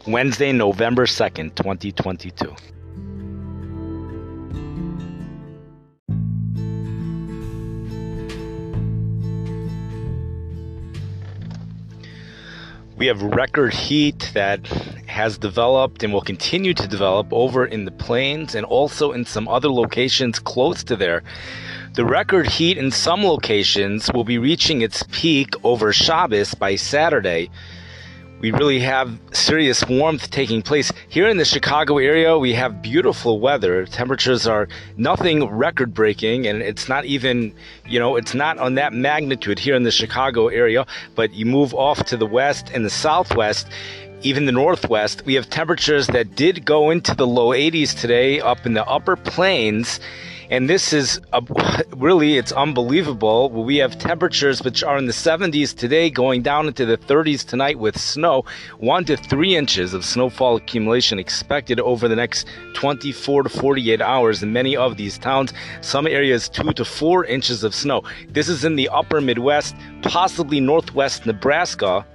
Wednesday, November 2nd, 2022. We have record heat that has developed and will continue to develop over in the plains and also in some other locations close to there. The record heat in some locations will be reaching its peak over Shabbos by Saturday. We really have serious warmth taking place. Here in the Chicago area, we have beautiful weather. Temperatures are nothing record-breaking, and it's not even, it's not on that magnitude here in the Chicago area, but you move off to the west and the southwest, even the northwest, we have temperatures that did go into the low 80s today up in the upper plains. And this is really, it's unbelievable. We have temperatures which are in the 70s today, going down into the 30s tonight with snow. 1 to 3 inches of snowfall accumulation expected over the next 24 to 48 hours in many of these towns. Some areas 2 to 4 inches of snow. This is in the upper Midwest, possibly northwest Nebraska.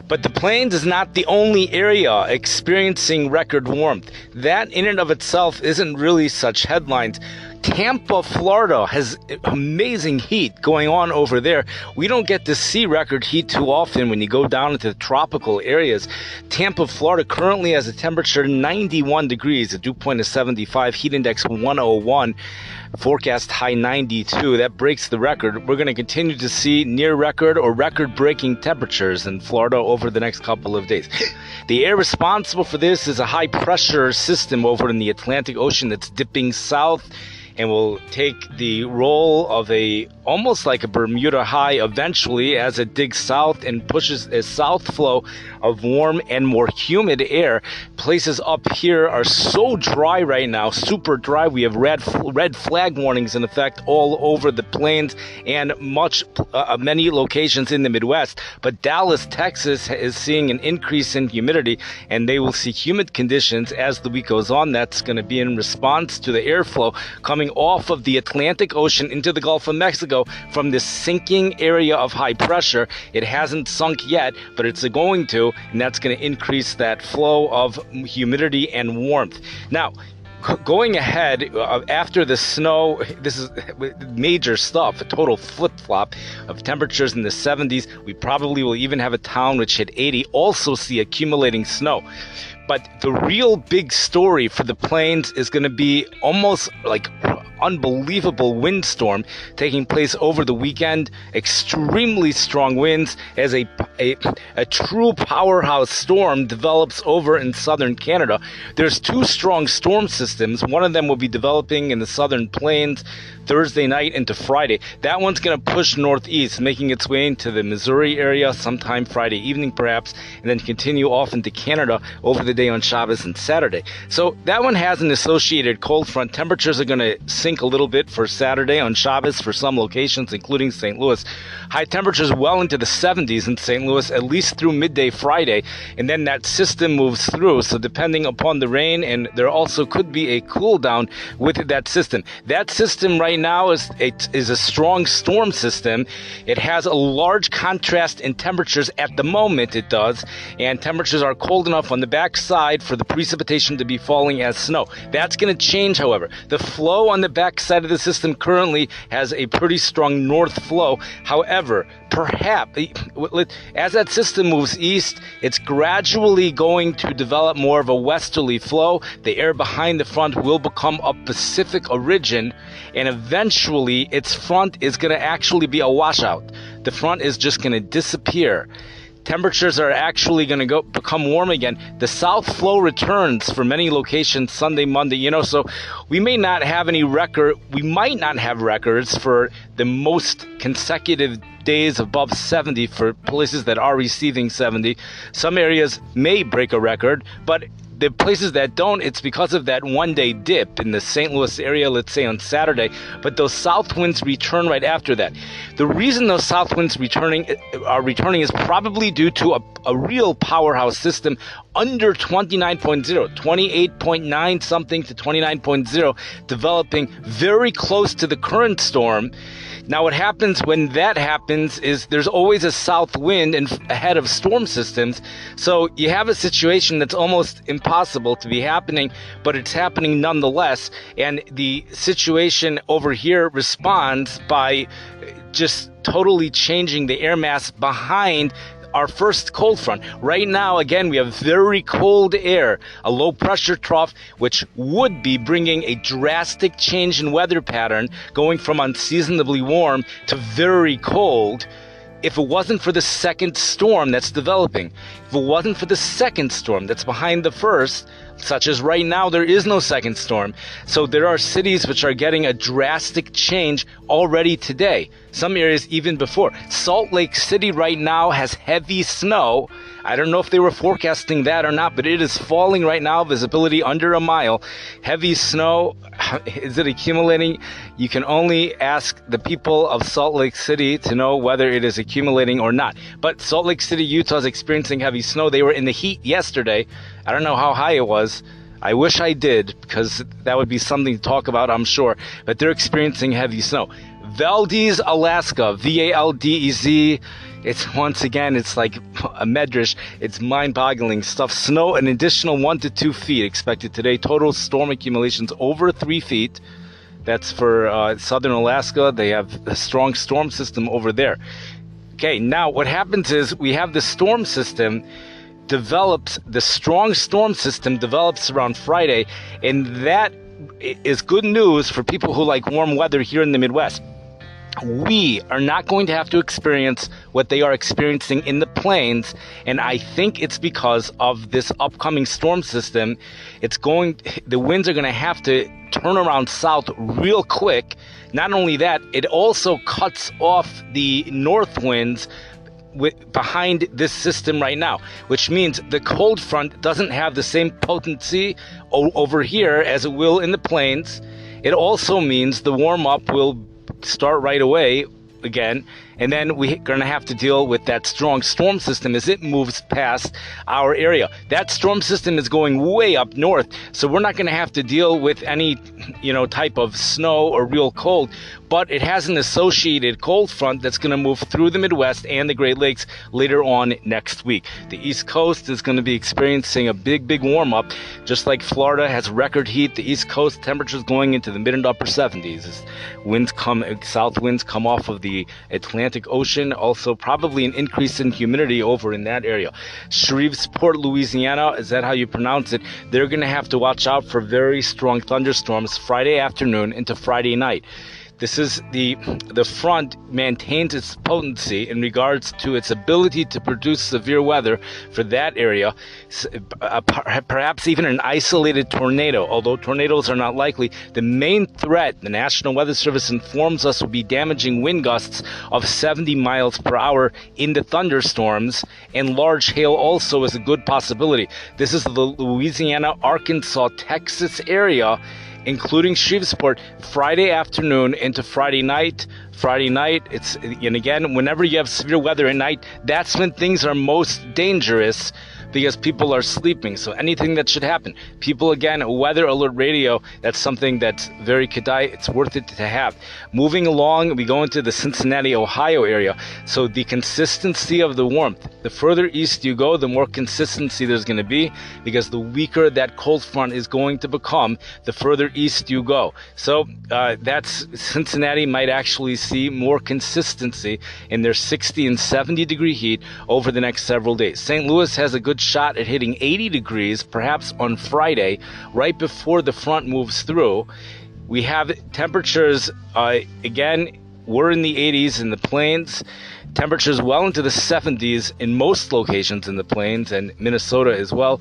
But the plains is not the only area experiencing record warmth. That in and of itself isn't really such headlines. Tampa, Florida has amazing heat going on over there. We don't get to see record heat too often when you go down into the tropical areas. Tampa, Florida currently has a temperature 91 degrees, a dew point of 75, heat index 101. Forecast high 92. That breaks the record. We're going to continue to see near record or record-breaking temperatures in Florida over the next couple of days. The air responsible for this is a high-pressure system over in the Atlantic Ocean that's dipping south and will take the role of almost like a Bermuda high eventually as it digs south and pushes a south flow of warm and more humid air. Places up here are so dry right now, super dry. We have red flag warnings in effect all over the plains and many locations in the Midwest. But Dallas, Texas is seeing an increase in humidity, and they will see humid conditions as the week goes on. That's going to be in response to the airflow coming off of the Atlantic Ocean into the Gulf of Mexico from this sinking area of high pressure. It hasn't sunk yet, but it's going to, and that's going to increase that flow of humidity and warmth. Now, going ahead, after the snow, this is major stuff, a total flip-flop of temperatures in the 70s. We probably will even have a town which hit 80, also see accumulating snow. But the real big story for the plains is going to be almost like unbelievable windstorm taking place over the weekend. Extremely strong winds as a true powerhouse storm develops over in southern Canada. There's 2 strong storm systems. One of them will be developing in the southern plains Thursday night into Friday. That one's going to push northeast, making its way into the Missouri area sometime Friday evening perhaps, and then continue off into Canada over the day on Shabbos and Saturday. So that one has an associated cold front. Temperatures are going to sink a little bit for Saturday on Shabbos for some locations, including St. Louis. High temperatures well into the 70s in St. Louis, at least through midday Friday, and then that system moves through. So depending upon the rain, and there also could be a cool down with that system. That system right now is a strong storm system. It has a large contrast in temperatures at the moment, it does, and temperatures are cold enough on the backside for the precipitation to be falling as snow. That's going to change, however. The flow on the backside of the system currently has a pretty strong north flow. However, perhaps as that system moves east, it's gradually going to develop more of a westerly flow. The air behind the front will become of Pacific origin, and eventually its front is going to actually be a washout. The front is just going to disappear. Temperatures are actually going to become warm again. The south flow returns for many locations Sunday, Monday, so we may not have any we might not have records for the most consecutive days above 70 for places that are receiving 70. Some areas may break a record, but the places that don't, it's because of that one-day dip in the St. Louis area, let's say on Saturday, but those south winds return right after that. The reason those south winds are returning is probably due to a real powerhouse system under 29.0, 28.9 something to 29.0, developing very close to the current storm, Now, what happens when that happens is there's always a south wind ahead of storm systems. So you have a situation that's almost impossible to be happening, but it's happening nonetheless. And the situation over here responds by just totally changing the air mass behind our first cold front. Right now, again, we have very cold air, a low pressure trough, which would be bringing a drastic change in weather pattern, going from unseasonably warm to very cold. If it wasn't for the second storm that's developing, if it wasn't for the second storm that's behind the first, such as right now, there is no second storm. So there are cities which are getting a drastic change already today. Some areas even before. Salt Lake City right now has heavy snow. I don't know if they were forecasting that or not, but it is falling right now, visibility under a mile. Heavy snow, is it accumulating? You can only ask the people of Salt Lake City to know whether it is accumulating or not. But Salt Lake City, Utah is experiencing heavy snow. They were in the heat yesterday. I don't know how high it was. I wish I did, because that would be something to talk about, I'm sure. But they're experiencing heavy snow. Valdez, Alaska, Valdez. It's once again, it's like a medrash. It's mind-boggling stuff. Snow, an additional 1 to 2 feet expected today. Total storm accumulations over 3 feet. That's for southern Alaska. They have a strong storm system over there. Okay, now what happens is we have the storm system develops, the strong storm system develops around Friday, and that is good news for people who like warm weather here in the Midwest. We are not going to have to experience what they are experiencing in the plains, and I think it's because of this upcoming storm system. The winds are going to have to turn around south real quick. Not only that, it also cuts off the north winds behind this system right now, which means the cold front doesn't have the same potency over here as it will in the plains. It also means the warm-up will start right away again, and then we're going to have to deal with that strong storm system as it moves past our area. That storm system is going way up north, so we're not going to have to deal with any type of snow or real cold, but it has an associated cold front that's going to move through the Midwest and the Great Lakes later on next week. The East Coast is going to be experiencing a big warm-up. Just like Florida has record heat, the East Coast temperatures going into the mid and upper 70s. As south winds come off of the Atlantic Ocean. Also probably an increase in humidity over in that area. Shreveport, Louisiana, is that how you pronounce it? They're going to have to watch out for very strong thunderstorms Friday afternoon into Friday night. This is the front maintains its potency in regards to its ability to produce severe weather for that area, perhaps even an isolated tornado. Although tornadoes are not likely, the main threat, the National Weather Service informs us, will be damaging wind gusts of 70 miles per hour in the thunderstorms, and large hail also is a good possibility. This is the Louisiana, Arkansas, Texas area, including Shreveport, Friday afternoon into Friday night. And again, whenever you have severe weather at night, that's when things are most dangerous, because people are sleeping. So anything that should happen, people, again, weather alert radio, that's something that's very kedai. It's worth it to have. Moving along, we go into the Cincinnati, Ohio area. So the consistency of the warmth, the further east you go, the more consistency there's going to be, because the weaker that cold front is going to become, the further east you go. So that's Cincinnati might actually see more consistency in their 60 and 70 degree heat over the next several days. St. Louis has a good shot at hitting 80 degrees perhaps on Friday, right before the front moves through. We have temperatures, again, we're in the 80s in the plains. Temperatures well into the 70s in most locations in the plains, and Minnesota as well.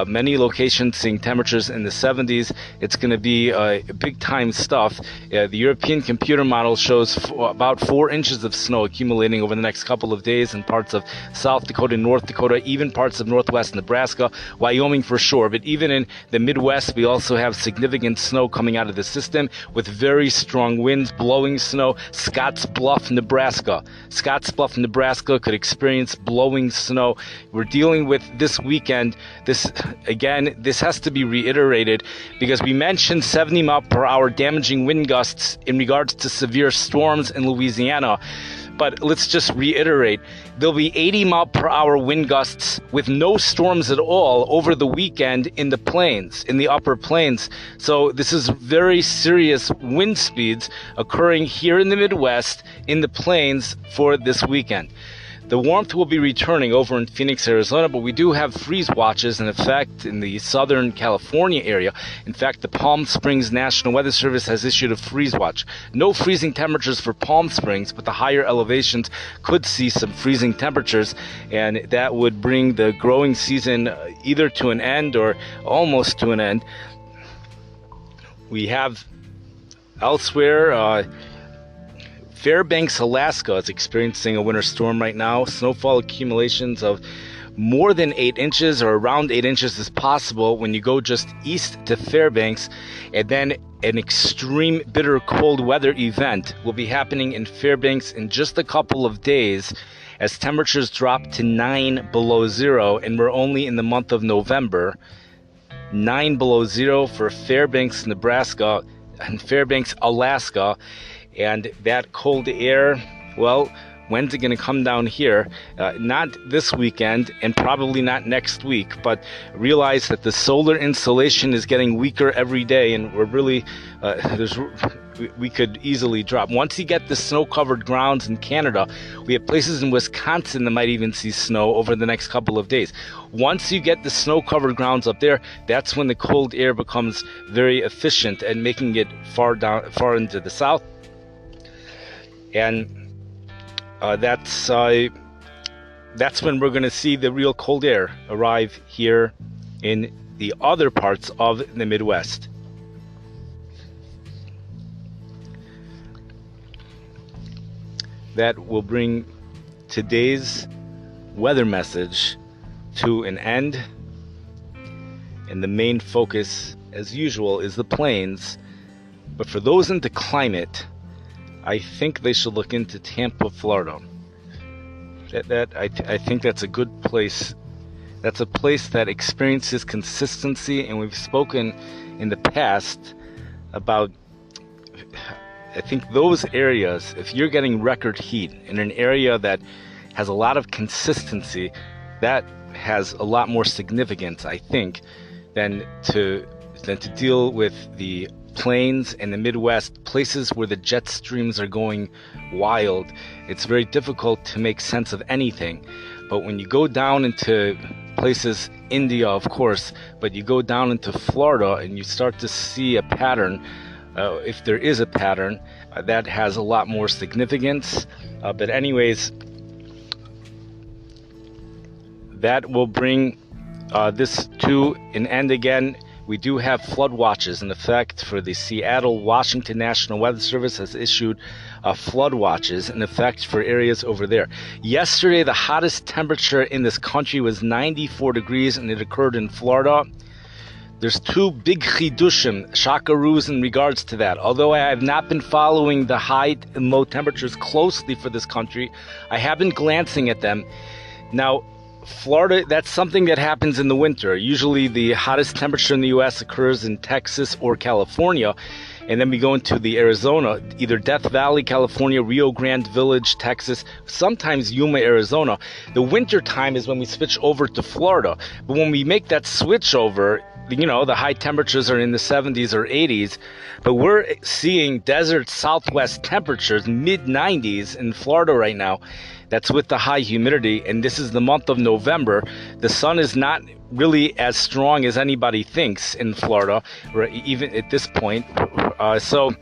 Many locations seeing temperatures in the 70s. It's going to be big time stuff. The European computer model shows about 4 inches of snow accumulating over the next couple of days in parts of South Dakota, North Dakota, even parts of northwest Nebraska, Wyoming for sure. But even in the Midwest, we also have significant snow coming out of the system with very strong winds blowing snow. Scottsbluff, Nebraska. Scottsbluff, Nebraska could experience blowing snow. We're dealing with this weekend. This has to be reiterated because we mentioned 70 mile per hour damaging wind gusts in regards to severe storms in Louisiana. But let's just reiterate, there'll be 80 mile per hour wind gusts with no storms at all over the weekend in the plains, in the upper plains. So this is very serious wind speeds occurring here in the Midwest, in the plains for this weekend. The warmth will be returning over in Phoenix, Arizona, but we do have freeze watches in effect in the Southern California area. In fact, the Palm Springs National Weather Service has issued a freeze watch. No freezing temperatures for Palm Springs, but the higher elevations could see some freezing temperatures, and that would bring the growing season either to an end or almost to an end. We have elsewhere, Fairbanks, Alaska is experiencing a winter storm right now. Snowfall accumulations of more than 8 inches or around 8 inches is possible when you go just east to Fairbanks. And then an extreme bitter cold weather event will be happening in Fairbanks in just a couple of days as temperatures drop to 9 below zero, and we're only in the month of November. 9 below zero for Fairbanks, Nebraska, and Fairbanks, Alaska. And that cold air, well, when's it going to come down here? Not this weekend and probably not next week, but realize that the solar insolation is getting weaker every day, and we're really, we could easily drop. Once you get the snow-covered grounds in Canada, we have places in Wisconsin that might even see snow over the next couple of days. Once you get the snow-covered grounds up there, that's when the cold air becomes very efficient at making it far into the south. And that's when we're going to see the real cold air arrive here in the other parts of the Midwest. That will bring today's weather message to an end. And the main focus, as usual, is the plains. But for those into climate, I think they should look into Tampa, Florida. I think that's a good place. That's a place that experiences consistency, and we've spoken in the past about, I think those areas, if you're getting record heat in an area that has a lot of consistency, that has a lot more significance, I think, than to deal with the plains and the Midwest, places where the jet streams are going wild. It's very difficult to make sense of anything. But when you go down into places, India of course, but you go down into Florida and you start to see a pattern, if there is a pattern, that has a lot more significance. But anyways, that will bring this to an end again. We do have flood watches in effect for the Seattle, Washington National Weather Service has issued flood watches in effect for areas over there. Yesterday, the hottest temperature in this country was 94 degrees, and it occurred in Florida. There's two big chidushim, shakaroos, in regards to that. Although I have not been following the high and low temperatures closely for this country, I have been glancing at them. Now, Florida, that's something that happens in the winter. Usually the hottest temperature in the U.S. occurs in Texas or California. And then we go into the Arizona, either Death Valley, California, Rio Grande Village, Texas, sometimes Yuma, Arizona. The winter time is when we switch over to Florida. But when we make that switch over, you know, the high temperatures are in the 70s or 80s, but we're seeing desert Southwest temperatures, mid-90s in Florida right now. That's with the high humidity, and this is the month of November. The sun is not really as strong as anybody thinks in Florida, or even at this point. So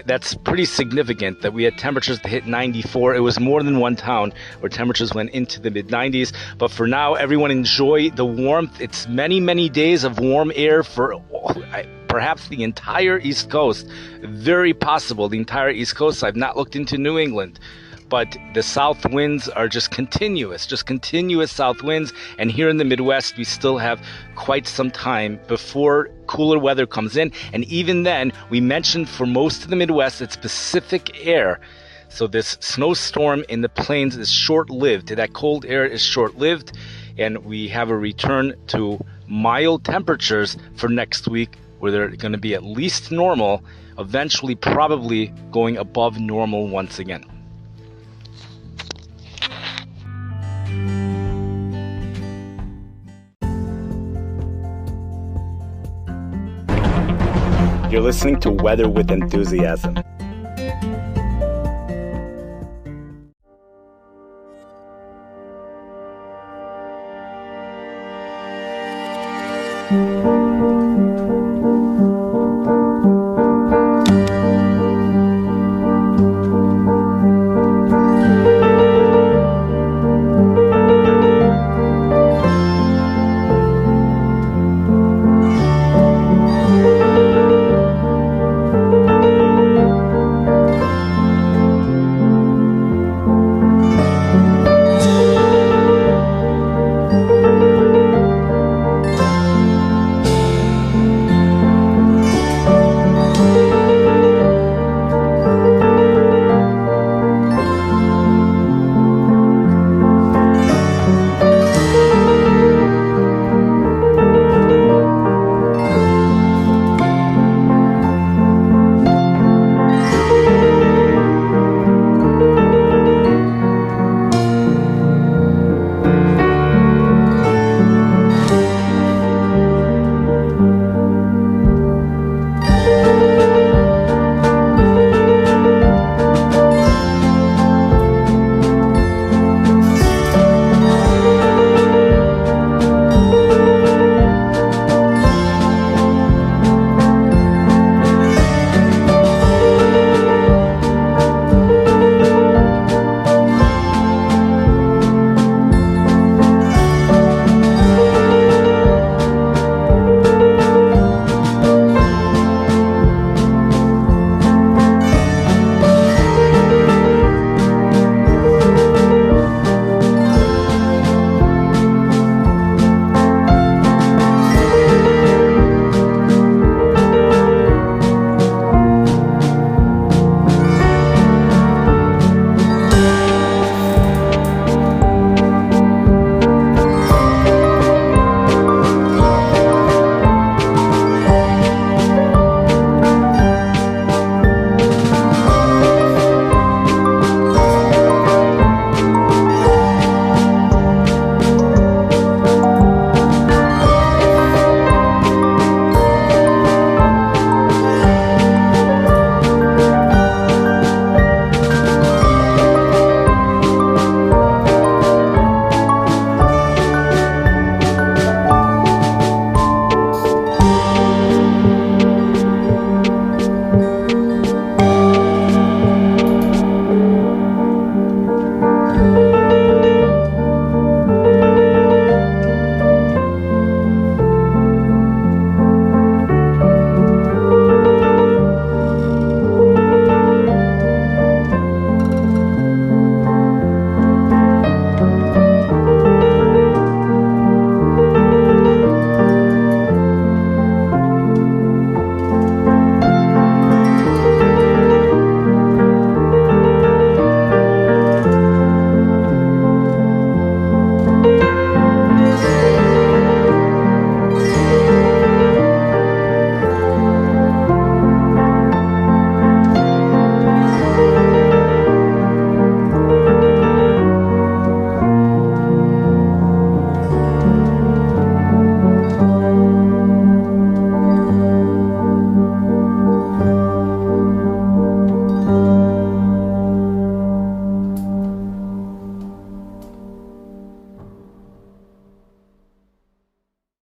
that's pretty significant that we had temperatures that hit 94. It was more than one town where temperatures went into the mid-90s. But for now, everyone enjoy the warmth. It's many, many days of warm air for perhaps the entire East Coast. Very possible the entire East Coast. I've not looked into New England. But the south winds are just continuous south winds. And here in the Midwest, we still have quite some time before cooler weather comes in. And even then, we mentioned for most of the Midwest, it's Pacific air. So this snowstorm in the plains is short-lived. That cold air is short-lived, and we have a return to mild temperatures for next week, where they're going to be at least normal, eventually probably going above normal once again. You're listening to Weather with Enthusiasm.